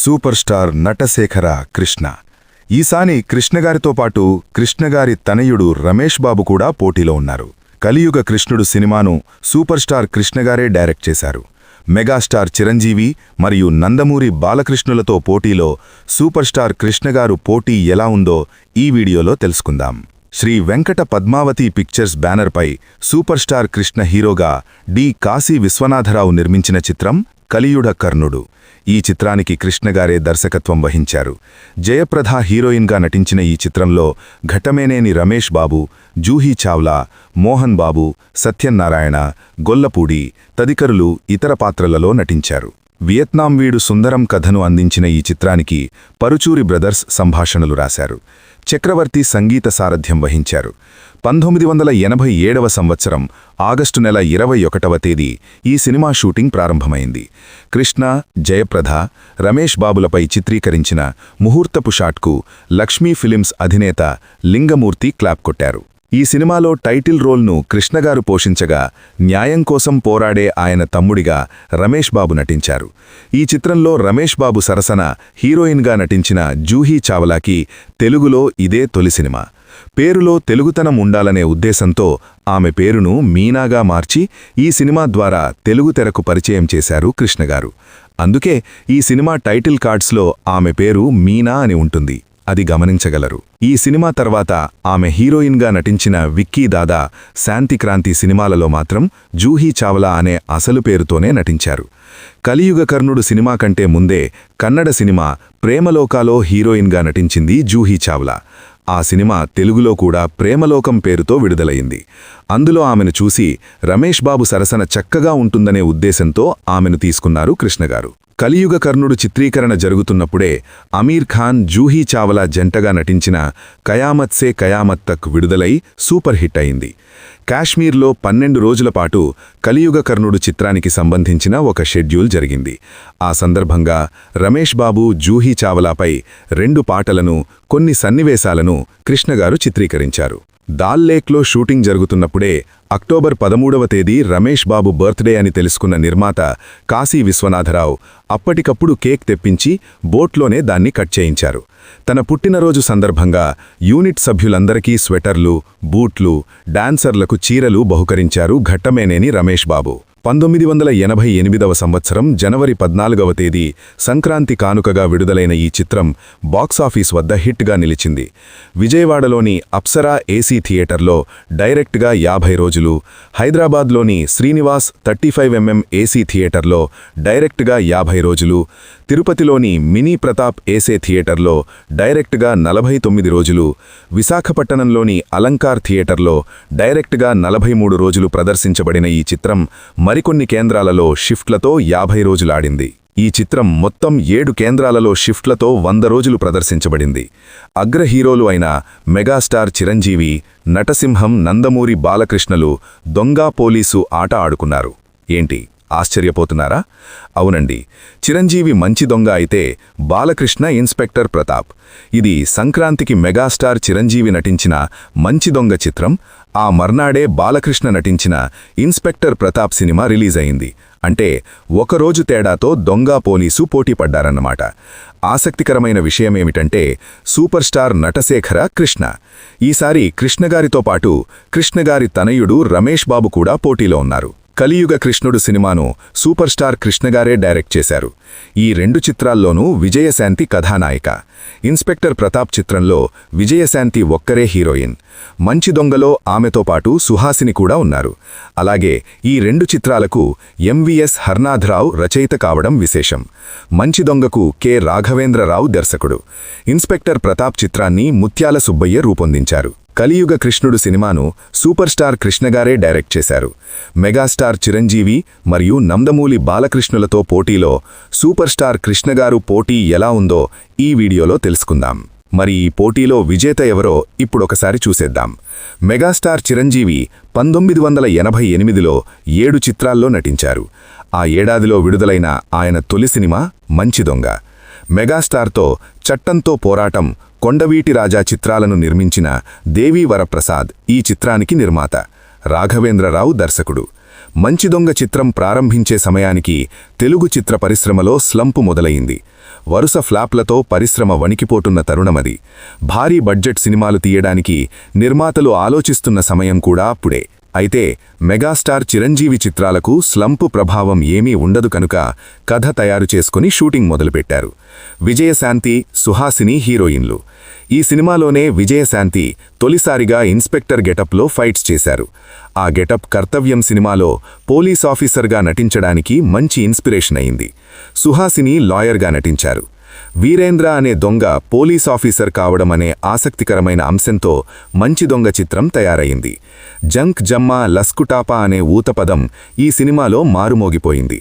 Super star Natasekhara Krishna. ఈసారి కృష్ణగారితో పాటు కృష్ణగారి తనయుడు రమేష్ బాబు కూడా పోటీలో ఉన్నారు. కలియుగ కృష్ణుడు సినిమాను సూపర్ స్టార్ కృష్ణగారే డైరెక్ట్ చేశారు. మెగాస్టార్ చిరంజీవి మరియు నందమూరి బాలకృష్ణులతో పోటీలో సూపర్ స్టార్ కృష్ణగారు పోటీ ఎలా ఉందో ఈ వీడియోలో తెలుసుకుందాం. శ్రీ వెంకట పద్మావతి పిక్చర్స్ బ్యానర్పై సూపర్ స్టార్ కృష్ణ హీరోగా డి కాశీ విశ్వనాథరావు నిర్మించిన చిత్రం కలియుగ కర్ణుడు. ఈ చిత్రానికి కృష్ణగారే దర్శకత్వం వహించారు. జయప్రద హీరోయిన్గా నటించిన ఈ చిత్రంలో ఘటమేనేని రమేష్ బాబు, జూహీ చావ్లా, మోహన్ బాబు, సత్యనారాయణ, గొల్లపూడి తదితరులు ఇతర పాత్రలలో నటించారు. వియత్నాం వీడు సుందరం కథను అందించిన ఈ చిత్రానికి పరుచూరి బ్రదర్స్ సంభాషణలు రాశారు. చక్రవర్తి సంగీత సారథ్యం వహించారు. 1987వ సంవత్సరం ఆగస్టు నెల 21వ తేదీ ఈ సినిమా షూటింగ్ ప్రారంభమైంది. కృష్ణ, జయప్రద, రమేష్ బాబులపై చిత్రీకరించిన ముహూర్తపు షాట్కు లక్ష్మీ ఫిలిమ్స్ అధినేత లింగమూర్తి క్లాప్ కొట్టారు. ఈ సినిమాలో టైటిల్ రోల్ను కృష్ణగారు పోషించగా న్యాయం కోసం పోరాడే ఆయన తమ్ముడిగా రమేష్ బాబు నటించారు. ఈ చిత్రంలో రమేష్ బాబు సరసన హీరోయిన్గా నటించిన జూహీ చావ్లాకి తెలుగులో ఇదే తొలి సినిమా. పేరులో తెలుగుతనం ఉండాలనే ఉద్దేశంతో ఆమె పేరును మీనాగా మార్చి ఈ సినిమా ద్వారా తెలుగు తెరకు పరిచయం చేశారు కృష్ణగారు. అందుకే ఈ సినిమా టైటిల్ కార్డ్స్లో ఆమె పేరు మీనా అని ఉంటుంది. అది గమనించగలరు. ఈ సినిమా తర్వాత ఆమె హీరోయిన్గా నటించిన విక్కీ దాదా, శాంతిక్రాంతి సినిమాలలో మాత్రం జూహీ చావ్లా అనే అసలు పేరుతోనే నటించారు. కలియుగ కర్ణుడు సినిమా కంటే ముందే కన్నడ సినిమా ప్రేమలోకాలో హీరోయిన్గా నటించింది జూహీ చావ్లా. ఆ సినిమా తెలుగులో కూడా ప్రేమలోకం పేరుతో విడుదలయింది. అందులో ఆమెను చూసి రమేష్ బాబు సరసన చక్కగా ఉంటుందనే ఉద్దేశంతో ఆమెను తీసుకున్నారు కృష్ణగారు. కలియుగ కర్ణుడు చిత్రీకరణ జరుగుతున్నప్పుడే అమీర్ ఖాన్, జూహీ చావ్లా జంటగా నటించిన కయామత్ సే కయామత్ తక్ విడుదలై సూపర్ హిట్ అయింది. కాశ్మీర్లో 12 రోజుల పాటు కలియుగ కర్ణుడు చిత్రానికి సంబంధించిన ఒక షెడ్యూల్ జరిగింది. ఆ సందర్భంగా రమేష్ బాబు, జూహీ చావ్లాపై 2 పాటలను, కొన్ని సన్నివేశాలను కృష్ణగారు చిత్రీకరించారు. దాల్ లేక్లో షూటింగ్ జరుగుతున్నప్పుడే అక్టోబర్ 13వ తేదీ రమేష్ బాబు బర్త్డే అని తెలుసుకున్న నిర్మాత కాశీ విశ్వనాథరావు అప్పటికప్పుడు కేక్ తెప్పించి బోట్లోనే దాన్ని కట్ చేయించారు. తన పుట్టినరోజు సందర్భంగా యూనిట్ సభ్యులందరికీ స్వెటర్లు, బూట్లు, డాన్సర్లకు చీరలు బహుకరించారు ఘట్టమేనేని రమేష్ బాబు. 1988వ సంవత్సరం జనవరి 14వ తేదీ సంక్రాంతి కానుకగా విడుదలైన ఈ చిత్రం బాక్సాఫీస్ వద్ద హిట్గా నిలిచింది. విజయవాడలోని అప్సరా ఏసీ థియేటర్లో డైరెక్ట్గా 50 రోజులు, హైదరాబాద్లోని శ్రీనివాస్ 35mm ఏసీ థియేటర్లో డైరెక్ట్గా 50 రోజులు, తిరుపతిలోని మినీ ప్రతాప్ ఏసీ థియేటర్లో డైరెక్ట్గా 49 రోజులు, విశాఖపట్టణంలోని అలంకార్ థియేటర్లో డైరెక్ట్గా 43 రోజులు ప్రదర్శించబడిన ఈ చిత్రం మరికొన్ని కేంద్రాలలో షిఫ్ట్లతో 50 రోజులాడింది. ఈ చిత్రం మొత్తం 7 కేంద్రాలలో షిఫ్ట్లతో 100 రోజులు ప్రదర్శించబడింది. అగ్ర హీరోలు అయిన మెగాస్టార్ చిరంజీవి, నటసింహం నందమూరి బాలకృష్ణలు దొంగ పోలీసు ఆట ఆడుకున్నారు. ఏంటి ఆశ్చర్యపోతున్నారా? అవునండి, చిరంజీవి మంచి దొంగ అయితే బాలకృష్ణ ఇన్స్పెక్టర్ ప్రతాప్. ఇది సంక్రాంతికి మెగాస్టార్ చిరంజీవి నటించిన మంచి దొంగ చిత్రం. ఆ మర్నాడే బాలకృష్ణ నటించిన ఇన్స్పెక్టర్ ప్రతాప్ సినిమా రిలీజ్ అయింది. అంటే ఒకరోజు తేడాతో దొంగ పోలీసు పోటీపడ్డారన్నమాట. ఆసక్తికరమైన విషయమేమిటంటే సూపర్ స్టార్ నటశేఖర కృష్ణ. ఈసారి కృష్ణగారితో పాటు కృష్ణగారి తనయుడు రమేష్ బాబు కూడా పోటీలో ఉన్నారు. కలియుగ కృష్ణుడు సినిమాను సూపర్ స్టార్ కృష్ణగారే డైరెక్ట్ చేశారు. ఈ 2 చిత్రాల్లోనూ విజయశాంతి కథానాయిక. ఇన్స్పెక్టర్ ప్రతాప్ చిత్రంలో విజయశాంతి ఒక్కరే హీరోయిన్. మంచి దొంగలో ఆమెతో పాటు సుహాసిని కూడా ఉన్నారు. అలాగే ఈ 2 చిత్రాలకు ఎంవీఎస్ హర్నాథరావు రచయిత కావడం విశేషం. మంచి దొంగకు కె రాఘవేంద్రరావు దర్శకుడు. ఇన్స్పెక్టర్ ప్రతాప్ చిత్రాన్ని ముత్యాల సుబ్బయ్య రూపొందించారు. కలియుగ కృష్ణుడు సినిమాను సూపర్ స్టార్ కృష్ణగారే డైరెక్ట్ చేశారు. మెగాస్టార్ చిరంజీవి మరియు నందమూరి బాలకృష్ణులతో పోటీలో సూపర్ స్టార్ కృష్ణగారు పోటీ ఎలా ఉందో ఈ వీడియోలో తెలుసుకుందాం. మరి ఈ పోటీలో విజేత ఎవరో ఇప్పుడొకసారి చూసేద్దాం. మెగాస్టార్ చిరంజీవి 1988లో 7 చిత్రాల్లో నటించారు. ఆ ఏడాదిలో విడుదలైన ఆయన తొలి సినిమా మంచి దొంగ. మెగాస్టార్తో చట్టంతో పోరాటం, కొండవీటి రాజా చిత్రాలను నిర్మించిన దేవీ వరప్రసాద్ ఈ చిత్రానికి నిర్మాత. రాఘవేంద్రరావు దర్శకుడు. మంచి దొంగ చిత్రం ప్రారంభించే సమయానికి తెలుగు చిత్ర పరిశ్రమలో స్లంపు మొదలయింది. వరుస ఫ్లాప్లతో పరిశ్రమ వణికిపోతున్న తరుణమది. భారీ బడ్జెట్ సినిమాలు తీయడానికి నిర్మాతలు ఆలోచిస్తున్న సమయం కూడా అప్పుడే. అయితే మెగాస్టార్ చిరంజీవి చిత్రాలకు స్లంపు ప్రభావం ఏమీ ఉండదు కనుక కథ తయారు చేసుకుని షూటింగ్ మొదలుపెట్టారు. విజయశాంతి, సుహాసిని హీరోయిన్లు. ఈ సినిమాలోనే విజయశాంతి తొలిసారిగా ఇన్స్పెక్టర్ గెటప్లో ఫైట్స్ చేశారు. ఆ గెటప్ కర్తవ్యం సినిమాలో పోలీస్ ఆఫీసర్గా నటించడానికి మంచి ఇన్స్పిరేషన్ అయింది. సుహాసిని లాయర్గా నటించారు. వీరేంద్ర అనే దొంగ పోలీస్ ఆఫీసర్ కావడం అనే ఆసక్తికరమైన అంశంతో మంచి దొంగ చిత్రం తయారైంది. జంక్ జమ్మా లస్కుటాపా అనే ఊతపదం ఈ సినిమాలో మారుమోగిపోయింది.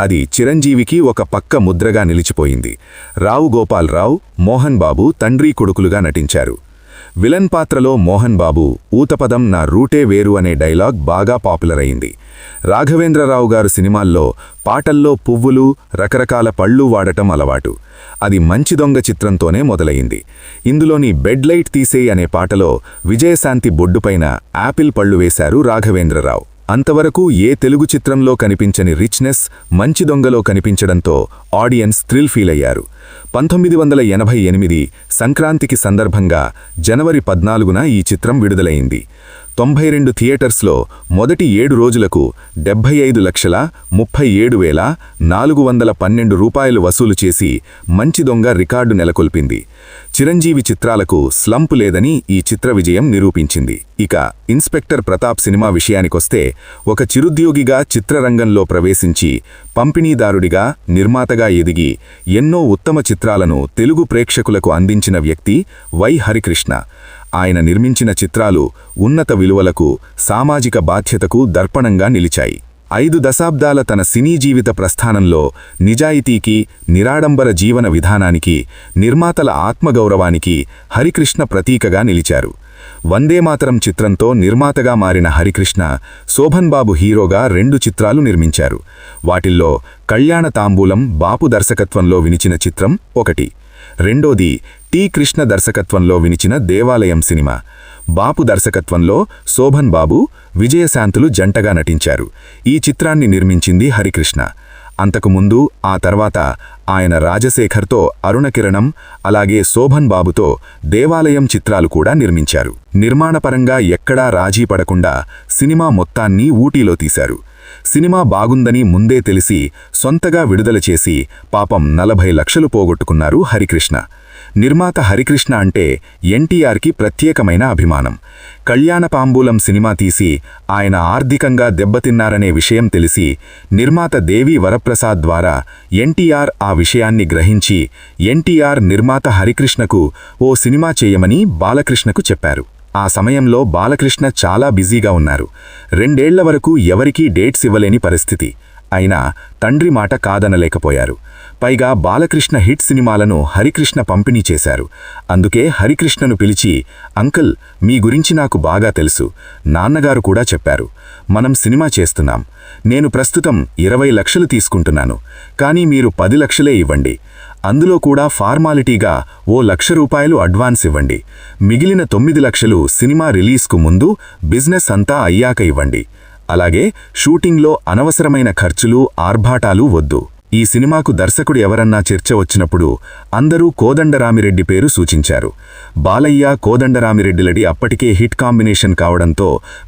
అది చిరంజీవికి ఒక పక్క ముద్రగా నిలిచిపోయింది. రావు గోపాలరావు, మోహన్ బాబు తండ్రి కొడుకులుగా నటించారు. విలన్ పాత్రలో మోహన్ బాబు ఊతపదం నా రూటే వేరు అనే డైలాగ్ బాగా పాపులర్ అయింది. రాఘవేంద్రరావు గారు సినిమాల్లో పాటల్లో పువ్వులు, రకరకాల పళ్ళు వాడటం అలవాటు. అది మంచి దొంగ చిత్రంతోనే మొదలయింది. ఇందులోని బెడ్ లైట్ తీసేయ్ అనే పాటలో విజయశాంతి బొడ్డుపైన యాపిల్ పళ్ళు వేశారు రాఘవేంద్రరావు. అంతవరకు ఏ తెలుగు చిత్రంలో కనిపించని రిచ్నెస్ మంచి దొంగలో కనిపించడంతో ఆడియన్స్ థ్రిల్ ఫీల్ అయ్యారు. 1988 సంక్రాంతికి సందర్భంగా జనవరి 14న ఈ చిత్రం విడుదలైంది. 92 థియేటర్స్లో మొదటి 7 రోజులకు 75,37,412 రూపాయలు వసూలు చేసి మంచి దొంగ రికార్డు నెలకొల్పింది. చిరంజీవి చిత్రాలకు స్లంపు లేదని ఈ చిత్ర విజయం నిరూపించింది. ఇక ఇన్స్పెక్టర్ ప్రతాప్ సినిమా విషయానికొస్తే ఒక చిరుద్యోగిగా చిత్రరంగంలో ప్రవేశించి పంపిణీదారుడిగా, నిర్మాతగా ఎదిగి ఎన్నో ఉత్తమ చిత్రాలను తెలుగు ప్రేక్షకులకు అందించిన వ్యక్తి వై హరికృష్ణ. ఆయన నిర్మించిన చిత్రాలు ఉన్నత విలువలకు, సామాజిక బాధ్యతకు దర్పణంగా నిలిచాయి. 5 దశాబ్దాల తన సినీ జీవిత ప్రస్థానంలో నిజాయితీకి, నిరాడంబర జీవన విధానానికి, నిర్మాతల ఆత్మగౌరవానికి హరికృష్ణ ప్రతీకగా నిలిచారు. వందేమాతరం చిత్రంతో నిర్మాతగా మారిన హరికృష్ణ శోభన్ బాబు హీరోగా 2 చిత్రాలు నిర్మించారు. వాటిల్లో కళ్యాణ తాంబూలం బాపు దర్శకత్వంలో వినిచిన చిత్రం ఒకటి. రెండోది టి కృష్ణ దర్శకత్వంలో వినిచిన దేవాలయం సినిమా. బాపు దర్శకత్వంలో శోభన్ బాబు, విజయశాంతులు జంటగా నటించారు. ఈ చిత్రాన్ని నిర్మించింది హరికృష్ణ. అంతకుముందు ఆ తర్వాత ఆయన రాజశేఖర్తో అరుణకిరణం, అలాగే శోభన్ బాబుతో దేవాలయం చిత్రాలు కూడా నిర్మించారు. నిర్మాణపరంగా ఎక్కడా రాజీ పడకుండా సినిమా మొత్తాన్ని ఊటీలో తీశారు. సినిమా బాగుందని ముందే తెలిసి సొంతగా విడుదల చేసి పాపం 40 లక్షలు పోగొట్టుకున్నారు హరికృష్ణ. నిర్మాత హరికృష్ణ అంటే ఎన్టీఆర్కి ప్రత్యేకమైన అభిమానం. కళ్యాణ తాంబూలం సినిమా తీసి ఆయన ఆర్థికంగా దెబ్బతిన్నారనే విషయం తెలిసి నిర్మాత దేవి వరప్రసాద్ ద్వారా ఎన్టీఆర్ ఆ విషయాన్ని గ్రహించి ఎన్టీఆర్ నిర్మాత హరికృష్ణకు ఓ సినిమా చేయమని బాలకృష్ణకు చెప్పారు. ఆ సమయంలో బాలకృష్ణ చాలా బిజీగా ఉన్నారు. 2 ఏళ్ల వరకు ఎవరికీ డేట్స్ ఇవ్వలేని పరిస్థితి. అయినా తండ్రి మాట కాదనలేకపోయారు. పైగా బాలకృష్ణ హిట్ సినిమాలను హరికృష్ణ పంపిణీ చేశారు. అందుకే హరికృష్ణను పిలిచి, అంకుల్, మీ గురించి నాకు బాగా తెలుసు. నాన్నగారు కూడా చెప్పారు. మనం సినిమా చేస్తున్నాం. నేను ప్రస్తుతం 20 లక్షలు తీసుకుంటున్నాను. కానీ మీరు 10 లక్షలే ఇవ్వండి. అందులో కూడా ఫార్మాలిటీగా ఓ 1,00,000 రూపాయలు అడ్వాన్స్ ఇవ్వండి. మిగిలిన 9 లక్షలు సినిమా రిలీజ్కు ముందు బిజినెస్ అంతా అయ్యాక ఇవ్వండి. అలాగే షూటింగ్లో అనవసరమైన ఖర్చులు, ఆర్భాటాలు వద్దు. ఈ సినిమాకు దర్శకుడు ఎవరన్నా చర్చ వచ్చినప్పుడు అందరూ కోదండరామిరెడ్డి పేరు సూచించారు. బాలయ్య, కోదండరామిరెడ్డిలడి అప్పటికే హిట్ కాంబినేషన్ కావడంతో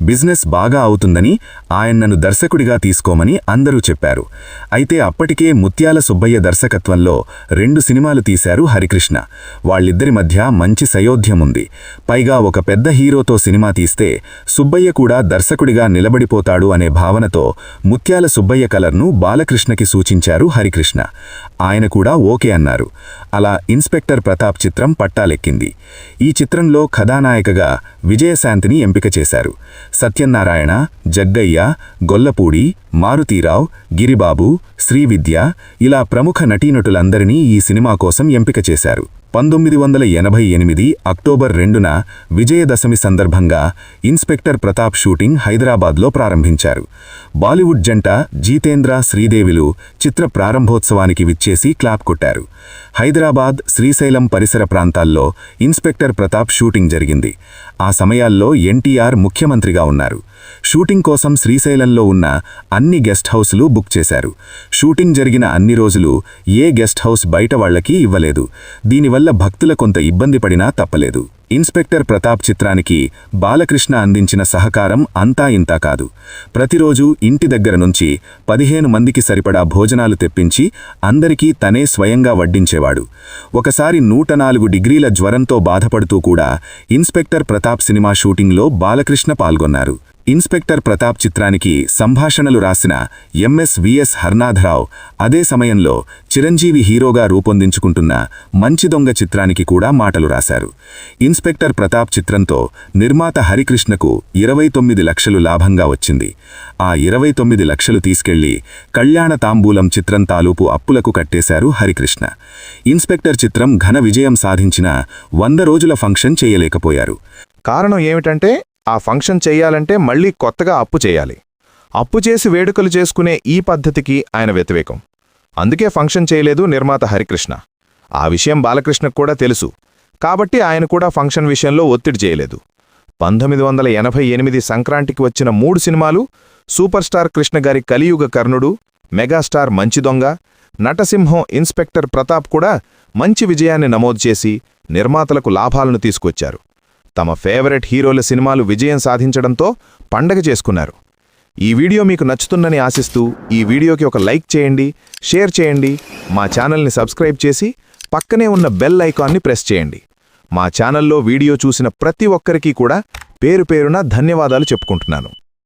బిజినెస్ బాగా అవుతుందని ఆయన్నను దర్శకుడిగా తీసుకోమని అందరూ చెప్పారు. అయితే అప్పటికే ముత్యాల సుబ్బయ్య దర్శకత్వంలో 2 సినిమాలు తీశారు హరికృష్ణ. వాళ్ళిద్దరి మధ్య మంచి సయోధ్యముంది. పైగా ఒక పెద్ద హీరోతో సినిమా తీస్తే సుబ్బయ్య కూడా దర్శకుడిగా నిలబడిపోతాడు అనే భావనతో ముత్యాల సుబ్బయ్య కలర్ను బాలకృష్ణకి సూచించారు హరికృష్ణ. ఆయన కూడా ఓకే అన్నారు. అలా ఇన్స్పెక్టర్ ప్రతాప్ చిత్రం పట్టాలెక్కింది. ఈ చిత్రంలో కథానాయకగా విజయశాంతిని ఎంపిక చేశారు. సత్యనారాయణ, జగ్గయ్య, గొల్లపూడి, మారుతీరావు, గిరిబాబు, శ్రీవిద్య ఇలా ప్రముఖ నటీనటులందరినీ ఈ సినిమా కోసం ఎంపిక చేశారు. 1988 అక్టోబర్ 2న విజయదశమి సందర్భంగా ఇన్స్పెక్టర్ ప్రతాప్ షూటింగ్ హైదరాబాద్లో ప్రారంభించారు. బాలీవుడ్ జంట జీతేంద్ర శ్రీదేవిలు చిత్ర ప్రారంభోత్సవానికి విచ్చేసి క్లాప్ కొట్టారు. హైదరాబాద్, శ్రీశైలం పరిసర ప్రాంతాల్లో ఇన్స్పెక్టర్ ప్రతాప్ షూటింగ్ జరిగింది. ఆ సమయాల్లో ఎన్టీఆర్ ముఖ్యమంత్రిగా ఉన్నారు. షూటింగ్ కోసం శ్రీశైలంలో ఉన్న అన్ని గెస్ట్ హౌస్లు బుక్ చేశారు. షూటింగ్ జరిగిన అన్ని రోజులు ఏ గెస్ట్ హౌస్ బయట వాళ్లకి ఇవ్వలేదు. దీనివల్ల భక్తుల కొంత ఇబ్బంది పడినా తప్పలేదు. ఇన్స్పెక్టర్ ప్రతాప్ చిత్రానికి బాలకృష్ణ అందించిన సహకారం అంతా ఇంతా కాదు. ప్రతిరోజు ఇంటి దగ్గర నుంచి 15 మందికి సరిపడా భోజనాలు తెప్పించి అందరికీ తనే స్వయంగా వడ్డించేవాడు. ఒకసారి 104 డిగ్రీల జ్వరంతో బాధపడుతూ కూడా ఇన్స్పెక్టర్ ప్రతాప్ సినిమా షూటింగ్లో బాలకృష్ణ పాల్గొన్నారు. ఇన్స్పెక్టర్ ప్రతాప్ చిత్రానికి సంభాషణలు రాసిన ఎంఎస్ హర్నాథరావు అదే సమయంలో చిరంజీవి హీరోగా రూపొందించుకుంటున్న మంచి దొంగ చిత్రానికి కూడా మాటలు రాశారు. ఇన్స్పెక్టర్ ప్రతాప్ చిత్రంతో నిర్మాత హరికృష్ణకు 29 లక్షలు లాభంగా వచ్చింది. ఆ 29 లక్షలు తీసుకెళ్లి కళ్యాణ తాంబూలం చిత్రం తాలూపు అప్పులకు కట్టేశారు హరికృష్ణ. ఇన్స్పెక్టర్ చిత్రం ఘన విజయం సాధించిన 100 రోజుల ఫంక్షన్ చేయలేకపోయారు. కారణం ఏమిటంటే ఆ ఫంక్షన్ చెయ్యాలంటే మళ్లీ కొత్తగా అప్పు చేయాలి. అప్పు చేసి వేడుకలు చేసుకునే ఈ పద్ధతికి ఆయన వ్యతిరేకం. అందుకే ఫంక్షన్ చేయలేదు నిర్మాత హరికృష్ణ. ఆ విషయం బాలకృష్ణకు కూడా తెలుసు. కాబట్టి ఆయన కూడా ఫంక్షన్ విషయంలో ఒత్తిడి చేయలేదు. 1988 సంక్రాంతికి వచ్చిన 3 సినిమాలు సూపర్ స్టార్ కృష్ణగారి కలియుగ కర్ణుడు, మెగాస్టార్ మంచి దొంగ, నటసింహం ఇన్స్పెక్టర్ ప్రతాప్ కూడా మంచి విజయాన్ని నమోదు చేసి నిర్మాతలకు లాభాలను తీసుకొచ్చారు. తమ ఫేవరెట్ హీరోల సినిమాలు విజయం సాధించడంతో పండగ చేసుకున్నారు. ఈ వీడియో మీకు నచ్చుతుందని ఆశిస్తూ ఈ వీడియోకి ఒక లైక్ చేయండి, షేర్ చేయండి, మా ఛానల్ని సబ్స్క్రైబ్ చేసి పక్కనే ఉన్న బెల్ ఐకాన్ని ప్రెస్ చేయండి. మా ఛానల్లో వీడియో చూసిన ప్రతి ఒక్కరికీ కూడా పేరు పేరున ధన్యవాదాలు చెప్పుకుంటున్నాను.